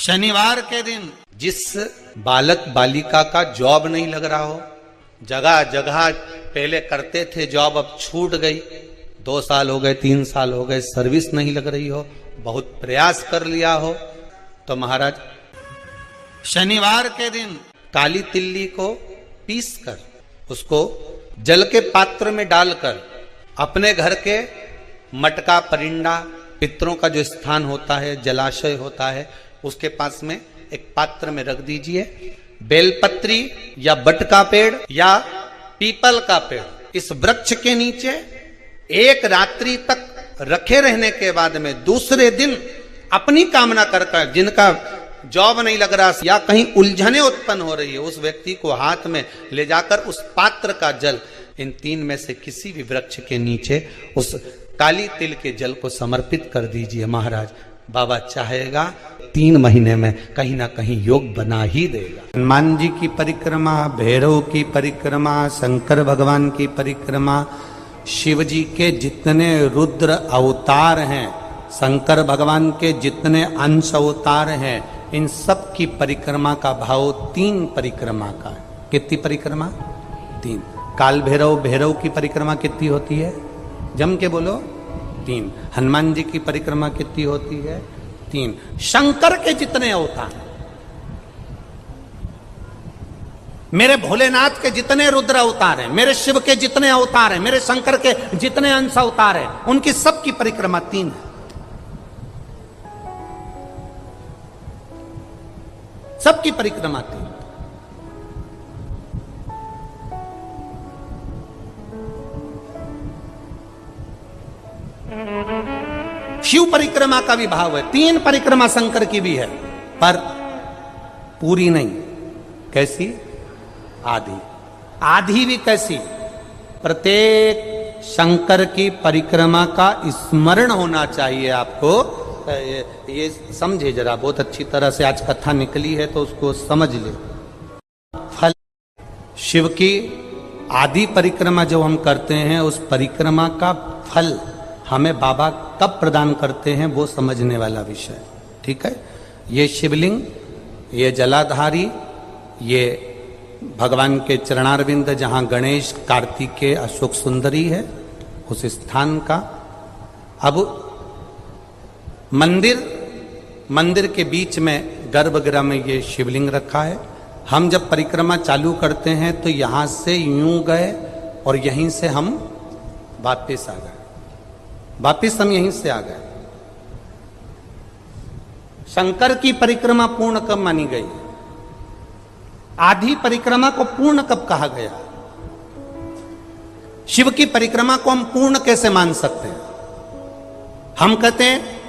शनिवार के दिन जिस बालक बालिका का जॉब नहीं लग रहा हो, जगह जगह पहले करते थे जॉब, अब छूट गई, 2 साल हो गए, 3 साल हो गए, सर्विस नहीं लग रही हो, बहुत प्रयास कर लिया हो, तो महाराज शनिवार के दिन काली तिल्ली को पीस कर उसको जल के पात्र में डालकर अपने घर के मटका परिंडा पितरों का जो स्थान होता है, जलाशय होता है, उसके पास में एक पात्र में रख दीजिए। बेलपत्री या बट का पेड़ या पीपल का पेड़, इस वृक्ष के नीचे एक रात्रि तक रखे रहने के बाद में दूसरे दिन अपनी कामना कर जिनका जॉब नहीं लग रहा या कहीं उलझने उत्पन्न हो रही है, उस व्यक्ति को हाथ में ले जाकर उस पात्र का जल इन 3 में से किसी भी वृक्ष के नीचे उस काली तिल के जल को समर्पित कर दीजिए। महाराज बाबा चाहेगा 3 महीने में कहीं ना कहीं योग बना ही देगा। हनुमान जी की परिक्रमा, भैरव की परिक्रमा, शंकर भगवान की परिक्रमा, शिव जी के जितने रुद्र अवतार हैं, शंकर भगवान के जितने अंश अवतार हैं, इन सब की परिक्रमा का भाव 3 परिक्रमा का है। कितनी परिक्रमा? 3। काल भैरव की परिक्रमा कितनी होती है? जम के बोलो 3। हनुमान जी की परिक्रमा कितनी होती है? 3। शंकर के जितने अवतार, मेरे भोलेनाथ के जितने रुद्र अवतार हैं, मेरे शिव के जितने अवतार हैं, मेरे शंकर के जितने अंश अवतार हैं, उनकी सबकी परिक्रमा 3 है। सबकी परिक्रमा 3। शिव परिक्रमा का भी भाव है, 3 परिक्रमा शंकर की भी है, पर पूरी नहीं। कैसी? आधी। आधी भी कैसी? प्रत्येक शंकर की परिक्रमा का स्मरण होना चाहिए आपको। ये समझे जरा, बहुत अच्छी तरह से आज कथा निकली है तो उसको समझ ले। फल शिव की आधी परिक्रमा जो हम करते हैं, उस परिक्रमा का फल हमें बाबा कब प्रदान करते हैं वो समझने वाला विषय, ठीक है। ये शिवलिंग, ये जलाधारी, ये भगवान के चरणारविंद जहां गणेश, कार्तिकेय, अशोक सुंदरी है, उस स्थान का। अब मंदिर के बीच में गर्भगृह में ये शिवलिंग रखा है। हम जब परिक्रमा चालू करते हैं तो यहां से यूं गए और यहीं से हम वापिस आ गए, वापिस हम यहीं से आ गए। शंकर की परिक्रमा पूर्ण कब मानी गई? आधी परिक्रमा को पूर्ण कब कहा गया? शिव की परिक्रमा को हम पूर्ण कैसे मान सकते हैं? हम कहते हैं,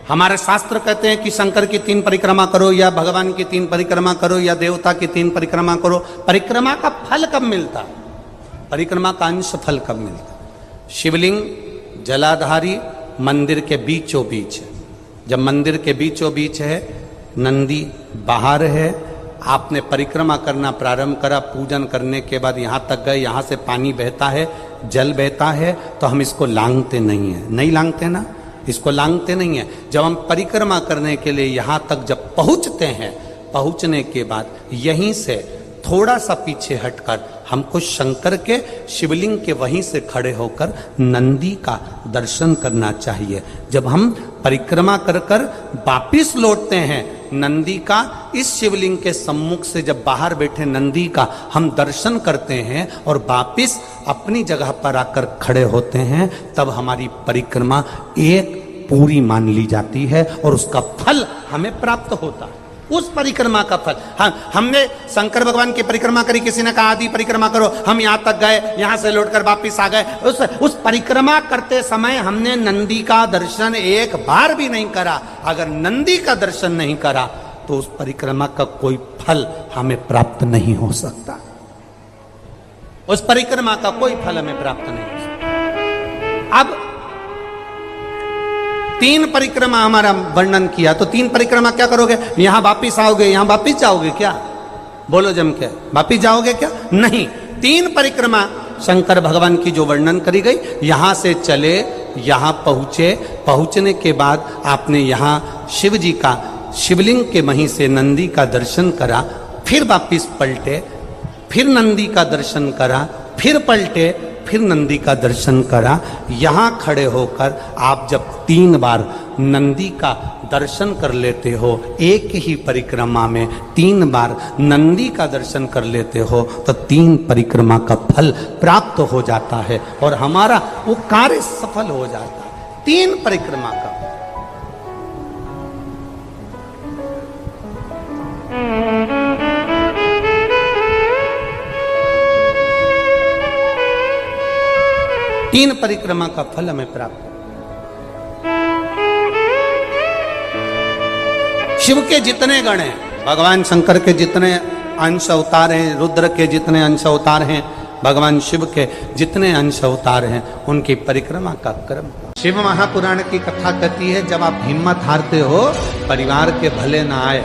हमारे शास्त्र कहते हैं कि शंकर की 3 परिक्रमा करो, या भगवान की 3 परिक्रमा करो, या देवता की 3 परिक्रमा करो। परिक्रमा का फल कब मिलता? परिक्रमा का अंश फल कब मिलता? शिवलिंग जलाधारी मंदिर के बीचों बीच है। जब मंदिर के बीचों बीच है, नंदी बाहर है, आपने परिक्रमा करना प्रारंभ करा, पूजन करने के बाद यहां तक गए, यहां से पानी बहता है, जल बहता है, तो हम इसको लांघते नहीं है। नहीं लांघते ना, इसको लांघते नहीं है। जब हम परिक्रमा करने के लिए यहां तक जब पहुंचते हैं, पहुंचने के बाद यहीं से थोड़ा सा पीछे हटकर हमको शंकर के शिवलिंग के वहीं से खड़े होकर नंदी का दर्शन करना चाहिए। जब हम परिक्रमा कर कर वापिस लौटते हैं, नंदी का इस शिवलिंग के सम्मुख से जब बाहर बैठे नंदी का हम दर्शन करते हैं और वापिस अपनी जगह पर आकर खड़े होते हैं, तब हमारी परिक्रमा एक पूरी मान ली जाती है और उसका फल हमें प्राप्त होता है। उस परिक्रमा का फल, हमने शंकर भगवान की परिक्रमा करी, किसी ने कहा आदि परिक्रमा करो, हम यहां तक गए, यहां से लौटकर वापिस आ गए। उस परिक्रमा करते समय हमने नंदी का दर्शन एक बार भी नहीं करा। अगर नंदी का दर्शन नहीं करा तो उस परिक्रमा का कोई फल हमें प्राप्त नहीं हो सकता। उस परिक्रमा का कोई फल हमें प्राप्त नहीं हो सकता। अब 3 परिक्रमा हमारा वर्णन किया, तो 3 परिक्रमा क्या करोगे? यहां वापिस आओगे, यहां वापिस जाओगे क्या? बोलो जम के, वापिस जाओगे क्या? नहीं। 3 परिक्रमा शंकर भगवान की जो वर्णन करी गई, यहां से चले, यहां पहुंचे, पहुंचने के बाद आपने यहां शिव जी का शिवलिंग के वहीं से नंदी का दर्शन करा, फिर वापिस पलटे, फिर नंदी का दर्शन करा, फिर पलटे, फिर नंदी का दर्शन करा। यहां खड़े होकर आप जब 3 बार नंदी का दर्शन कर लेते हो, एक ही परिक्रमा में 3 बार नंदी का दर्शन कर लेते हो, तो 3 परिक्रमा का फल प्राप्त हो जाता है और हमारा वो कार्य सफल हो जाता है। 3 परिक्रमा का। तीन परिक्रमा का फल हमें प्राप्त। शिव के जितने गण हैं, भगवान शंकर के जितने अंश अवतार हैं, रुद्र के जितने अंश अवतार हैं, भगवान शिव के जितने अंश अवतार हैं, उनकी परिक्रमा का क्रम। शिव महापुराण की कथा कहती है, जब आप हिम्मत हारते हो, परिवार के भले ना आए,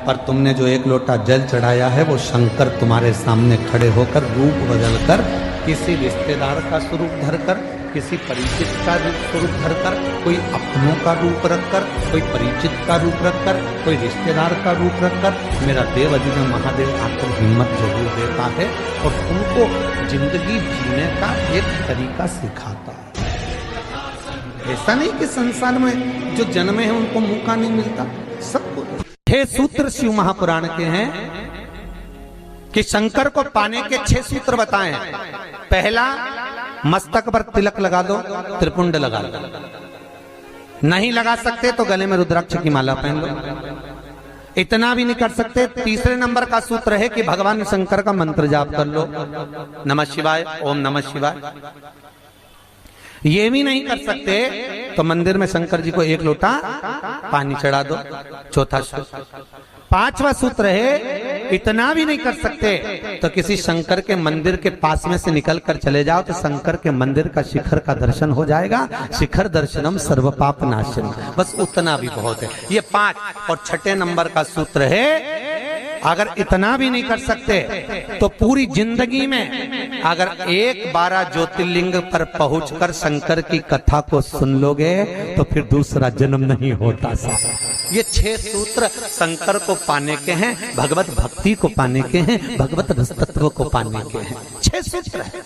पर तुमने जो 1 लोटा जल चढ़ाया है, वो शंकर तुम्हारे सामने खड़े होकर रूप बदलकर, किसी रिश्तेदार का स्वरूप धरकर, किसी परिचित का स्वरूप धरकर, कोई अपनों का रूप रखकर, कोई परिचित का रूप रखकर, कोई रिश्तेदार का रूप रखकर, मेरा देव अजीज महादेव आपको हिम्मत जरूर देता है और तुमको जिंदगी जीने का एक तरीका सिखाता है। ऐसा नहीं कि संसार में जो जन्मे हैं उनको मौका नहीं मिलता, सबको। 6 सूत्र शिव महापुराण के हैं कि शंकर को पाने के 6 सूत्र बताए। पहला, मस्तक पर तिलक लगा दो, त्रिपुंड लगा दो। नहीं लगा सकते तो गले में रुद्राक्ष की माला पहन लो। इतना भी नहीं कर सकते, तीसरे नंबर का सूत्र है कि भगवान शंकर का मंत्र जाप कर लो, नमः शिवाय, ओम नमः शिवाय। ये भी नहीं कर सकते तो मंदिर में शंकर जी को 1 लोटा पानी चढ़ा दो, चौथा सूत्र। 5वां सूत्र है, इतना भी नहीं कर सकते तो किसी शंकर के मंदिर के पास में से निकल कर चले जाओ, तो शंकर के मंदिर का शिखर का दर्शन हो जाएगा। शिखर दर्शनम सर्व पाप नाशन, बस उतना भी बहुत है। ये 5। और 6ठे नंबर का सूत्र है, अगर इतना भी नहीं कर सकते तो पूरी जिंदगी में अगर 12 ज्योतिर्लिंग पर पहुंचकर शंकर की कथा को सुन लोगे तो फिर दूसरा जन्म नहीं होता। ये 6 सूत्र शंकर को पाने के हैं, भगवत भक्ति को पाने के हैं, भगवत रसतत्व को पाने के हैं। 6 सूत्र है।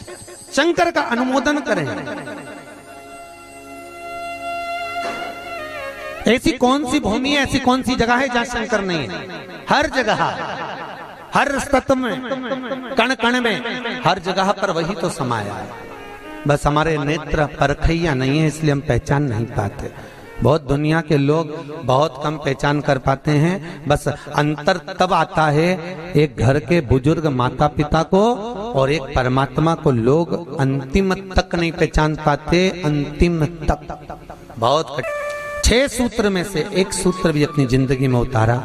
शंकर का अनुमोदन करें। ऐसी कौन सी भूमि है, ऐसी कौन सी जगह है जहां शंकर नहीं है? हर जगह, हर तत्व में, कण कण में, हर जगह पर वही तो समाया है। बस हमारे नेत्र परखैया नहीं है, इसलिए हम पहचान नहीं पाते। बहुत दुनिया के लोग बहुत कम पहचान कर पाते हैं। बस अंतर तब आता है एक घर के बुजुर्ग माता पिता को और एक परमात्मा को लोग अंतिम तक नहीं पहचान पाते। अंतिम तक बहुत 6 सूत्र में से एक सूत्र भी अपनी जिंदगी में उतारा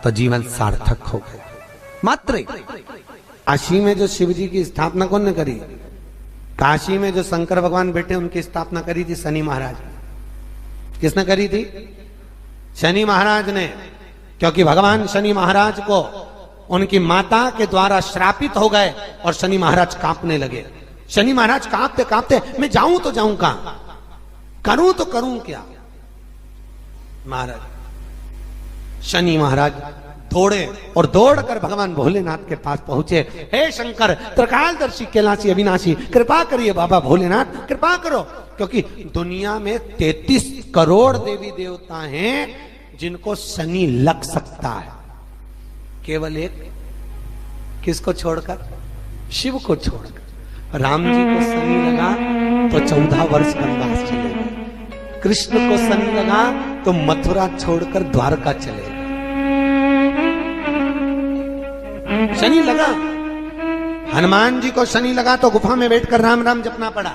तो जीवन सार्थक हो गया। मात्र काशी में जो शिव जी की स्थापना कौन ने करी? काशी में जो शंकर भगवान बैठे उनकी स्थापना करी थी शनि महाराज। किसने करी थी? शनि महाराज ने। क्योंकि भगवान शनि महाराज को उनकी माता के द्वारा श्रापित हो गए और शनि महाराज कांपने लगे। शनि महाराज कांपते कांपते, मैं जाऊं तो जाऊं कहां, करूं तो करूं क्या? महाराज शनि महाराज दौड़े और दौड़कर भगवान भोलेनाथ के पास पहुंचे। हे शंकर, त्रिकालदर्शी, कैलाशी, अविनाशी, कृपा करिए बाबा भोलेनाथ, कृपा करो। क्योंकि दुनिया में 33 करोड़ देवी देवता हैं जिनको शनि लग सकता है, केवल एक किसको छोड़कर? शिव को छोड़कर। राम जी को शनि लगा तो 14 वर्ष वनवास चले गए। कृष्ण को शनि लगा तो मथुरा छोड़कर द्वारका चले गए। शनि लगा। हनुमान जी को शनि लगा तो गुफा में बैठकर राम राम जपना पड़ा।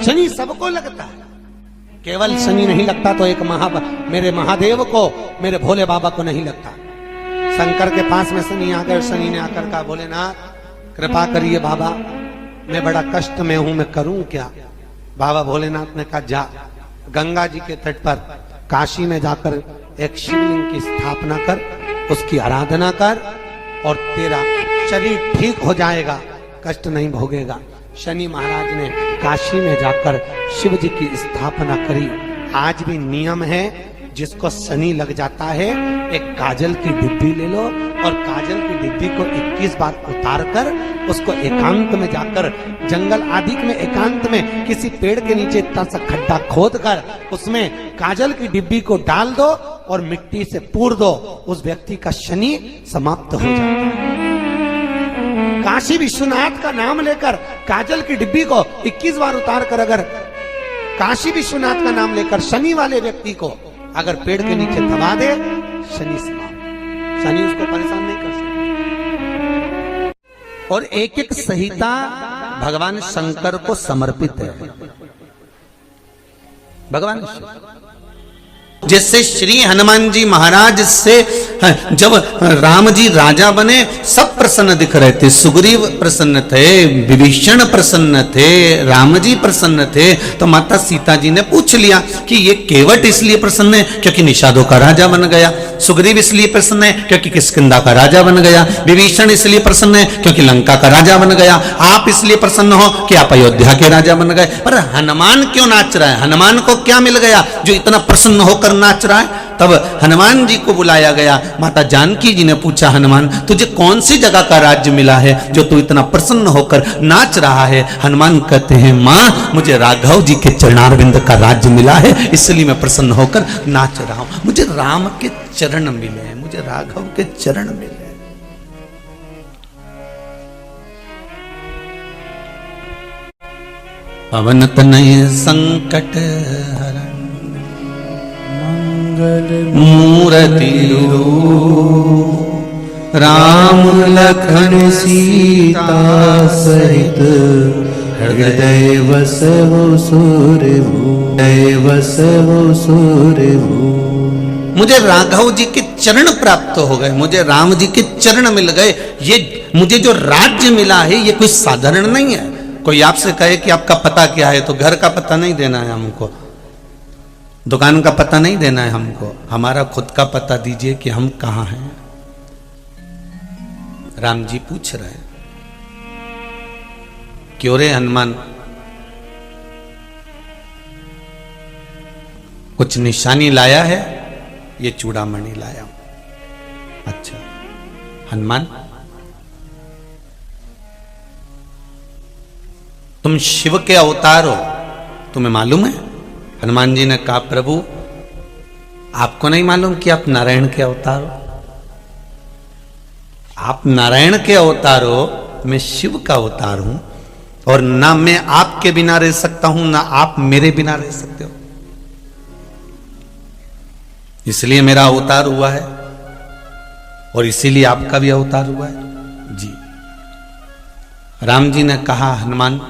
शनि सबको लगता है, केवल शनि नहीं लगता तो एक मेरे महादेव को, मेरे भोले बाबा को नहीं लगता। शंकर के पास में शनि आकर, शनि ने आकर कहा, भोलेनाथ कृपा करिए बाबा, मैं बड़ा कष्ट में हूं, मैं करूं क्या? बाबा भोलेनाथ ने कहा, जा गंगा जी के तट पर काशी में जाकर एक शिवलिंग की स्थापना कर, उसकी आराधना कर और तेरा शरीर ठीक हो जाएगा, कष्ट नहीं भोगेगा। शनि महाराज ने काशी में जाकर शिव जी की स्थापना करी आज भी नियम है, जिसको शनि लग जाता है एक काजल की डिब्बी ले लो और काजल की डिब्बी को 21 बार उतार कर उसको एकांत में जाकर, जंगल आदि में एकांत में किसी पेड़ के नीचे इतना सा खड्डा खोद कर उसमें काजल की डिब्बी को डाल दो और मिट्टी से पूर दो, उस व्यक्ति का शनि समाप्त हो जाता है। काशी विश्वनाथ का नाम लेकर काजल की डिब्बी को 21 बार उतार कर अगर काशी विश्वनाथ का नाम लेकर शनि वाले व्यक्ति को अगर पेड़ के नीचे दबा दे, शनि समाप्त, शनि उसको परेशान नहीं कर सकता। और एक एक संहिता भगवान शंकर को समर्पित है। भगवान जैसे श्री हनुमान जी महाराज से जब राम जी राजा बने सब प्रसन्न दिख रहे थे, सुग्रीव प्रसन्न थे, विभीषण प्रसन्न थे, राम जी प्रसन्न थे। तो माता सीता जी ने पूछ लिया कि ये केवट इसलिए प्रसन्न है क्योंकि निषादों का राजा बन गया, सुग्रीव इसलिए प्रसन्न है क्योंकि किष्किंधा का राजा बन गया, विभीषण इसलिए प्रसन्न है क्योंकि लंका का राजा बन गया, आप इसलिए प्रसन्न हो कि आप अयोध्या के राजा बन गए। पर हनुमान क्यों नाच रहा है? हनुमान को क्या मिल गया जो इतना प्रसन्न होकर नाच रहा है? तब हनुमान जी को बुलाया गया। माता जानकी जी ने पूछा, हनुमान तुझे कौन सी जगह का राज्य मिला है जो तू इतना प्रसन्न होकर नाच रहा है? हनुमान कहते हैं, माँ मुझे राघव जी के चरणारविंद का राज्य मिला है, इसलिए मैं प्रसन्न होकर नाच रहा हूं। मुझे राम के चरण मिले हैं, मुझे राघव के चरण मिले हैं। पवन तनय संकट हरण मूर्ति राम लखन सीता सहित हृदय वसवो सूरभू। मुझे राघव जी के चरण प्राप्त हो गए, मुझे राम जी के चरण मिल गए। ये मुझे जो राज्य मिला है ये कोई साधारण नहीं है। कोई आपसे कहे कि आपका पता क्या है, तो घर का पता नहीं देना है हमको, दुकान का पता नहीं देना है हमको, हमारा खुद का पता दीजिए कि हम कहां हैं। राम जी पूछ रहे हैं, क्यों रे हनुमान, कुछ निशानी लाया है? ये चूड़ामणि लाया हूं। अच्छा हनुमान, तुम शिव के अवतार हो, तुम्हें मालूम है? हनुमान जी ने कहा, प्रभु आपको नहीं मालूम कि आप नारायण के अवतार हो? आप नारायण के अवतार हो, मैं शिव का अवतार हूं, और ना मैं आपके बिना रह सकता हूं ना आप मेरे बिना रह सकते हो, इसलिए मेरा अवतार हुआ है और इसीलिए आपका भी अवतार हुआ है। जी राम जी ने कहा, हनुमान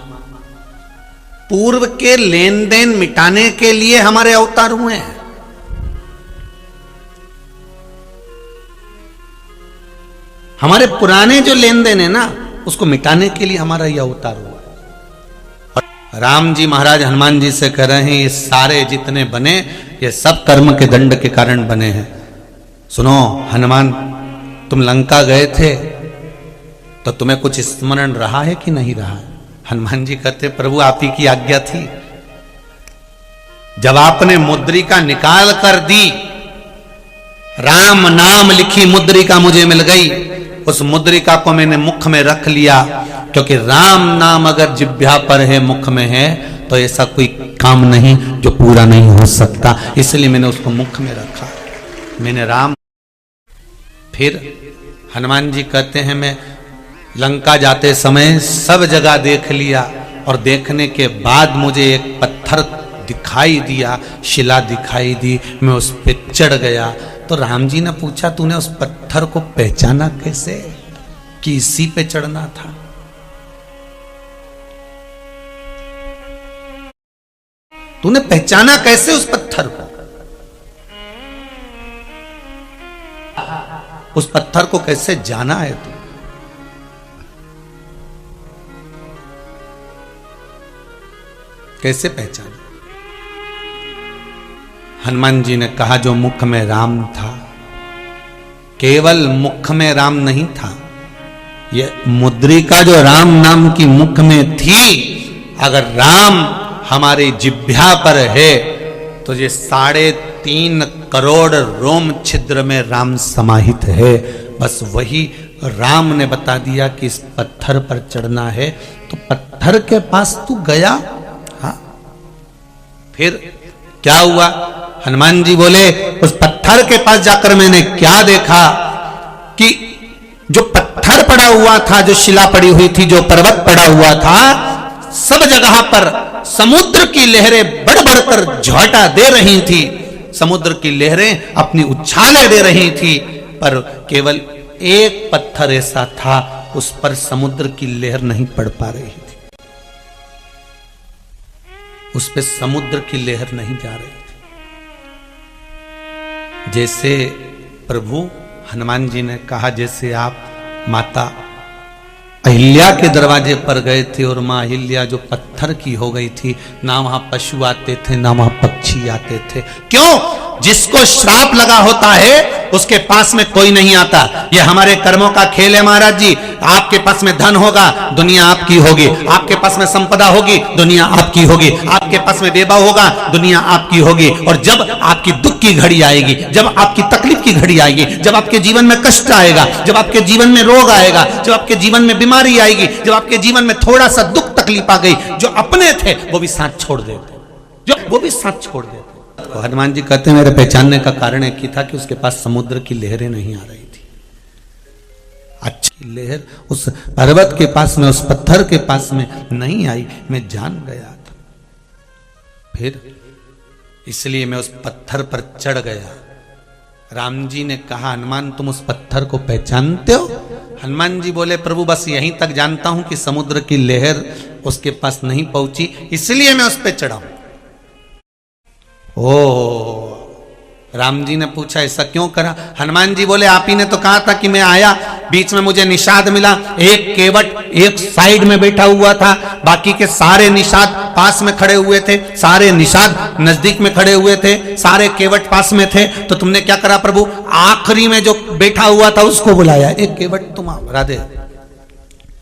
पूर्व के लेन देन मिटाने के लिए हमारे अवतार हुए हैं। हमारे पुराने जो लेन देन है ना, उसको मिटाने के लिए हमारा यह अवतार हुआ है। और राम जी महाराज हनुमान जी से कह रहे हैं, ये सारे जितने बने ये सब कर्म के दंड के कारण बने हैं। सुनो हनुमान, तुम लंका गए थे तो तुम्हें कुछ स्मरण रहा है कि नहीं रहा? हनुमान जी कहते, प्रभु आप ही की आज्ञा थी। जब आपने मुद्रिका निकाल कर दी, राम नाम लिखी मुद्रिका मुझे मिल गई, उस मुद्रिका को मैंने मुख में रख लिया, क्योंकि राम नाम अगर जिह्वा पर है, मुख में है, तो ऐसा कोई काम नहीं जो पूरा नहीं हो सकता, इसलिए मैंने उसको मुख में रखा। मैंने राम। फिर हनुमान जी कहते हैं, मैं लंका जाते समय सब जगह देख लिया, और देखने के बाद मुझे एक पत्थर दिखाई दिया, शिला दिखाई दी, मैं उस पे चढ़ गया। तो राम जी ने पूछा, तूने उस पत्थर को पहचाना कैसे कि इसी पे चढ़ना था? तूने पहचाना कैसे उस पत्थर को? उस पत्थर को कैसे जाना है तू? कैसे पहचाना? हनुमान जी ने कहा, जो मुख में राम था, केवल मुख में राम नहीं था, ये मुद्रिका जो राम नाम की मुख में थी, अगर राम हमारे जिह्वा पर है तो ये 3.5 करोड़ रोम छिद्र में राम समाहित है। बस वही राम ने बता दिया कि इस पत्थर पर चढ़ना है, तो पत्थर के पास तू गया। हाँ, फिर क्या हुआ? हनुमान जी बोले उस पत्थर के पास जाकर मैंने क्या देखा कि जो पत्थर पड़ा हुआ था, जो शिला पड़ी हुई थी, जो पर्वत पड़ा हुआ था, सब जगह पर समुद्र की लहरें बढ़ बढ़कर झोंटा दे रही थी। समुद्र की लहरें अपनी उछालें दे रही थी, पर केवल एक पत्थर ऐसा था उस पर समुद्र की लहर नहीं पड़ पा रही थी, उस पे समुद्र की लहर नहीं जा रही थी। जैसे प्रभु हनुमान जी ने कहा, जैसे आप माता अहिल्या के दरवाजे पर गए थे और मां अहिल्या जो पत्थर की हो गई थी, ना वहां पशु आते थे ना वहां पक्षी आते थे। क्यों? जिसको श्राप लगा होता है उसके पास में कोई नहीं आता। ये हमारे कर्मों का खेल है महाराज जी। आपके पास में धन होगा, दुनिया आपकी होगी। आपके पास में संपदा होगी, दुनिया आपकी होगी। आपके पास में वैभव होगा, दुनिया आपकी होगी। और जब आपकी दुख की घड़ी आएगी, जब आपकी तकलीफ की घड़ी आएगी, जब आपके जीवन में कष्ट आएगा, जब आपके जीवन में रोग आएगा, जब आपके जीवन में बीमारी आएगी, जब आपके जीवन में थोड़ा सा दुख तकलीफ आ गई, जो अपने थे वो भी साथ छोड़ देते, वो भी साथ छोड़ देते। तो हनुमान जी कहते हैं मेरे पहचानने का कारण एक ही था कि उसके पास समुद्र की लहरें नहीं आ रही थी। अच्छी लहर उस पर्वत के पास में, उस पत्थर के पास में नहीं आई, मैं जान गया था। फिर इसलिए मैं उस पत्थर पर चढ़ गया। राम जी ने कहा हनुमान तुम उस पत्थर को पहचानते हो? हनुमान जी बोले प्रभु बस यहीं तक जानता हूं कि समुद्र की लहर उसके पास नहीं पहुंची, इसलिए मैं उस पर चढ़ा। ओ राम जी ने पूछा ऐसा क्यों करा? हनुमान जी बोले आप ही ने तो कहा था कि मैं आया, बीच में मुझे निषाद मिला, एक केवट एक साइड में बैठा हुआ था, बाकी के सारे निषाद पास में खड़े हुए थे, सारे निषाद नजदीक में खड़े हुए थे, सारे केवट पास में थे। तो तुमने क्या करा प्रभु? आखिरी में जो बैठा हुआ था उसको बुलाया, एक केवट तुम आओ, राधे,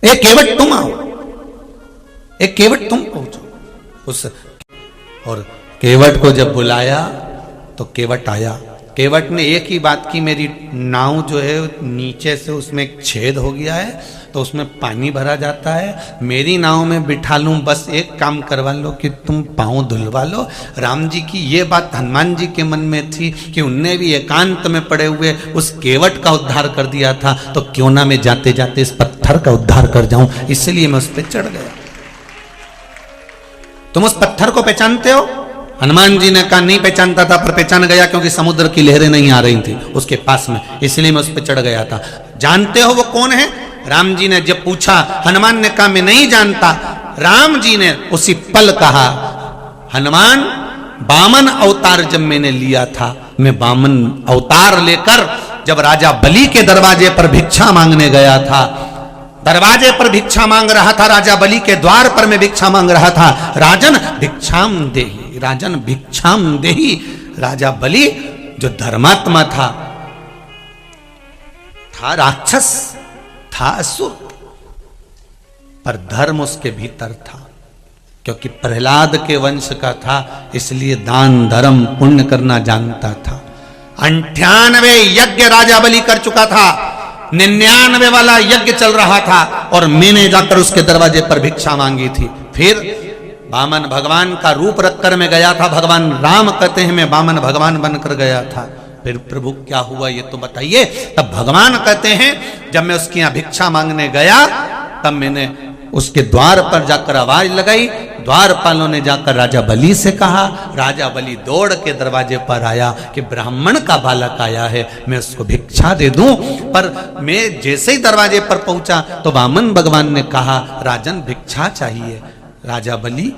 एक केवट तुम आओ, एक केवट तुम पहुंचो उस। और केवट को जब बुलाया तो केवट आया। केवट ने एक ही बात की, मेरी नाव जो है नीचे से उसमें एक छेद हो गया है तो उसमें पानी भरा जाता है, मेरी नाव में बिठा लूं, बस एक काम करवा लो कि तुम पांव धुलवा लो। राम जी की ये बात हनुमान जी के मन में थी कि उनने भी एकांत में पड़े हुए उस केवट का उद्धार कर दिया था, तो क्यों ना मैं जाते जाते इस पत्थर का उद्धार कर जाऊं, इसलिए मैं उस पर चढ़ गया। तुम उस पत्थर को पहचानते हो? हनुमान जी ने कहा नहीं पहचानता था, पर पहचान गया क्योंकि समुद्र की लहरें नहीं आ रही थी उसके पास में, इसलिए मैं उस पर चढ़ गया था। जानते हो वो कौन है? राम जी ने जब पूछा, हनुमान ने कहा मैं नहीं जानता। राम जी ने उसी पल कहा हनुमान वामन अवतार जब मैंने लिया था, मैं वामन अवतार लेकर जब राजा बलि के दरवाजे पर भिक्षा मांगने गया था, दरवाजे पर भिक्षा मांग रहा था, राजा बलि के द्वार पर मैं भिक्षा मांग रहा था। राजन भिक्षाम देहि, राजन भिक्षाम देहि। राजा बलि जो धर्मात्मा था राक्षस, था असुर, पर धर्म उसके भीतर था, क्योंकि प्रहलाद के वंश का था, इसलिए दान धर्म पुण्य करना जानता था। 98 यज्ञ राजा बलि कर चुका था, 99 वाला यज्ञ चल रहा था, और मैंने जाकर उसके दरवाजे पर भिक्षा मांगी थी। फिर वामन भगवान का रूप रखकर मैं गया था, भगवान राम कहते हैं मैं वामन भगवान बनकर गया था। फिर प्रभु क्या हुआ ये तो बताइए। तब भगवान कहते हैं जब मैं उसके यहां भिक्षा मांगने गया, तब मैंने उसके द्वार पर जाकर आवाज लगाई, द्वारपालों ने जाकर राजा बलि से कहा, राजा बलि दौड़ के दरवाजे पर आया कि ब्राह्मण का बालक आया है, मैं उसको भिक्षा दे दूं। पर मैं जैसे ही दरवाजे पर पहुंचा तो वामन भगवान ने कहा राजन भिक्षा चाहिए। राजा बलि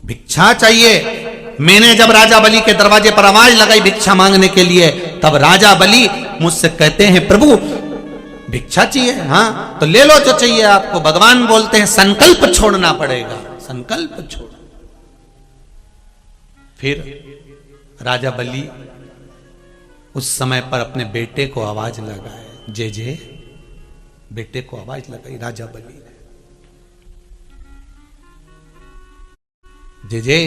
भिक्षा चाहिए। मैंने जब राजा बलि के दरवाजे पर आवाज लगाई भिक्षा मांगने के लिए, तब राजा बलि मुझसे कहते हैं प्रभु भिक्षा चाहिए? हाँ तो ले लो जो चाहिए आपको। भगवान बोलते हैं संकल्प छोड़ना पड़ेगा, संकल्प छोड़। फिर राजा बलि उस समय पर अपने बेटे को आवाज लगाए, जे जे बेटे को आवाज लगाई राजा बलि ने, जे जे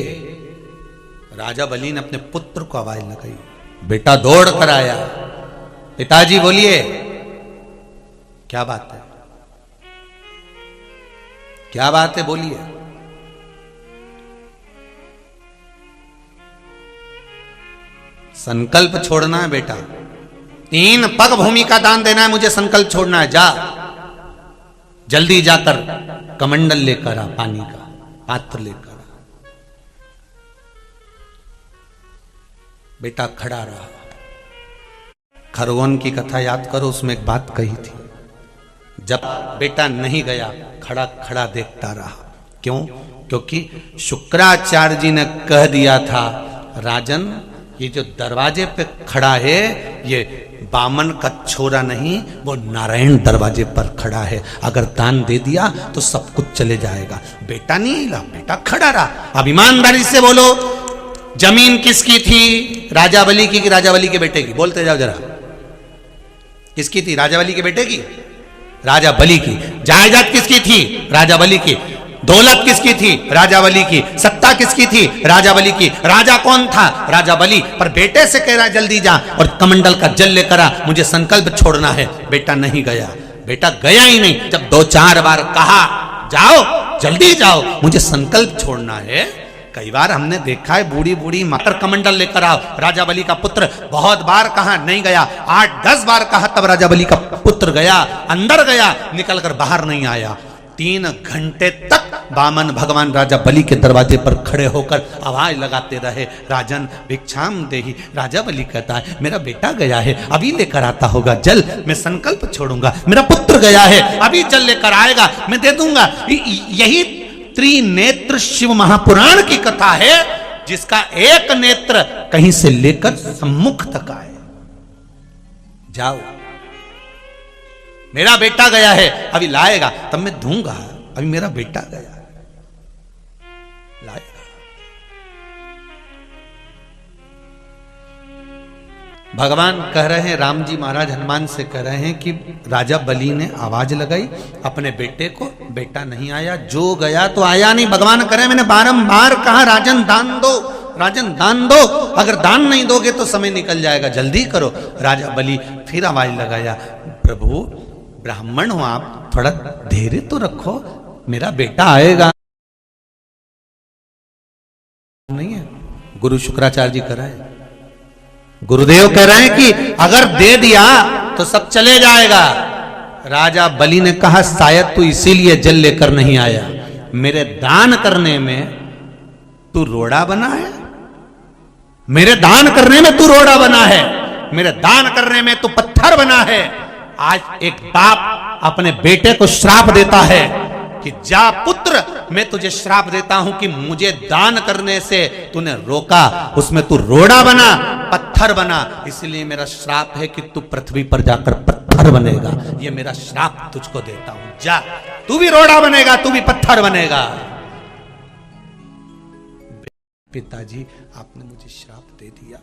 राजा बलि ने अपने पुत्र को आवाज लगाई, बेटा दौड़ कर आया, पिताजी बोलिए क्या बात है, क्या बात है, बोलिए। संकल्प छोड़ना है बेटा, 3 पग भूमि का दान देना है, मुझे संकल्प छोड़ना है, जा जल्दी जाकर कमंडल लेकर आ, पानी का पात्र लेकर आ। बेटा खड़ा रहा। खरगोन की कथा याद करो, उसमें एक बात कही थी, जब बेटा नहीं गया खड़ा खड़ा देखता रहा। क्यों? क्योंकि शुक्राचार्य जी ने कह दिया था, राजन ये जो दरवाजे पे खड़ा है ये बामन का छोरा नहीं, वो नारायण दरवाजे पर खड़ा है, अगर दान दे दिया तो सब कुछ चले जाएगा। बेटा नहीं हिला, बेटा खड़ा रहा। अब ईमानदारी से बोलो, जमीन किसकी थी? राजा बलि की कि राजा बलि के बेटे की? बोलते जाओ जरा, किसकी थी? राजा बलि के बेटे की? राजा बलि की। जायदाद किसकी थी? राजा बलि की। दौलत किसकी थी? राजा बलि की। सत्ता किसकी थी? राजा बलि की। राजा कौन था? राजा बलि। पर बेटे से कह रहा जल्दी जा और कमंडल का जल लेकर आ, मुझे संकल्प छोड़ना है। बेटा नहीं गया, बेटा गया ही नहीं। जब 2-4 बार कहा जाओ जल्दी जाओ, मुझे संकल्प छोड़ना है। कई बार हमने देखा है बूढ़ी बूढ़ी मातर कमंडल लेकर आओ, राजा बलि का पुत्र बहुत बार कहा नहीं गया, 8-10 बार कहा तब राजा बलि का पुत्र गया, अंदर गया, निकलकर बाहर नहीं आया। 3 घंटे तक वामन भगवान राजा बलि के दरवाजे पर खड़े होकर आवाज लगाते रहे, राजन भिक्षाम देहि। राजा बलि कहता है मेरा बेटा गया है, अभी लेकर आता होगा जल, मैं संकल्प छोड़ूंगा। मेरा पुत्र गया है, अभी जल लेकर आएगा, मैं दे दूंगा। यही त्रिनेत्र शिव महापुराण की कथा है, जिसका एक नेत्र कहीं से लेकर सम्मुख तक आए। जाओ, मेरा बेटा गया है, अभी लाएगा तब मैं दूंगा, अभी मेरा बेटा गया है, लाएगा। भगवान कह रहे हैं, राम जी महाराज हनुमान से कह रहे हैं कि राजा बलि ने आवाज लगाई अपने बेटे को, बेटा नहीं आया, जो गया तो आया नहीं। भगवान कह रहे हैं मैंने बारंबार कहा राजन दान दो, राजन दान दो, अगर दान नहीं दोगे तो समय निकल जाएगा, जल्दी करो। राजा बलि फिर आवाज लगाया, प्रभु ब्राह्मण हो आप, थोड़ा धैर्य तो रखो, मेरा बेटा आएगा। नहीं है, गुरु शुक्राचार्य जी कह रहे हैं, गुरुदेव कह रहे हैं कि अगर दे दिया तो सब चले जाएगा। राजा बलि ने कहा शायद तू इसीलिए जल लेकर नहीं आया, मेरे दान करने में तू रोड़ा बना है, मेरे दान करने में तू रोड़ा बना है, मेरे दान करने में तू पत्थर बना है। आज एक बाप अपने बेटे को श्राप देता है कि जा पुत्र, मैं तुझे श्राप देता हूं कि मुझे दान करने से तूने रोका, उसमें तू रोड़ा बना, पत्थर बना, इसलिए मेरा श्राप है कि तू पृथ्वी पर जाकर पत्थर बनेगा। ये मेरा श्राप तुझको देता हूं, जा तू भी रोड़ा बनेगा, तू भी पत्थर बनेगा। पिताजी आपने मुझे श्राप दे दिया,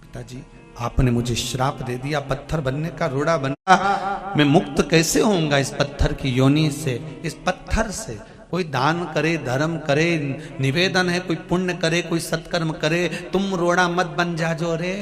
पिताजी आपने मुझे श्राप दे दिया, पत्थर बनने का, रोड़ा बनना, मैं मुक्त कैसे होऊंगा इस पत्थर की योनि से, इस पत्थर से। कोई दान करे, धर्म करे, निवेदन है, कोई पुण्य करे, कोई सत्कर्म करे, तुम रोड़ा मत बन जाजो रे।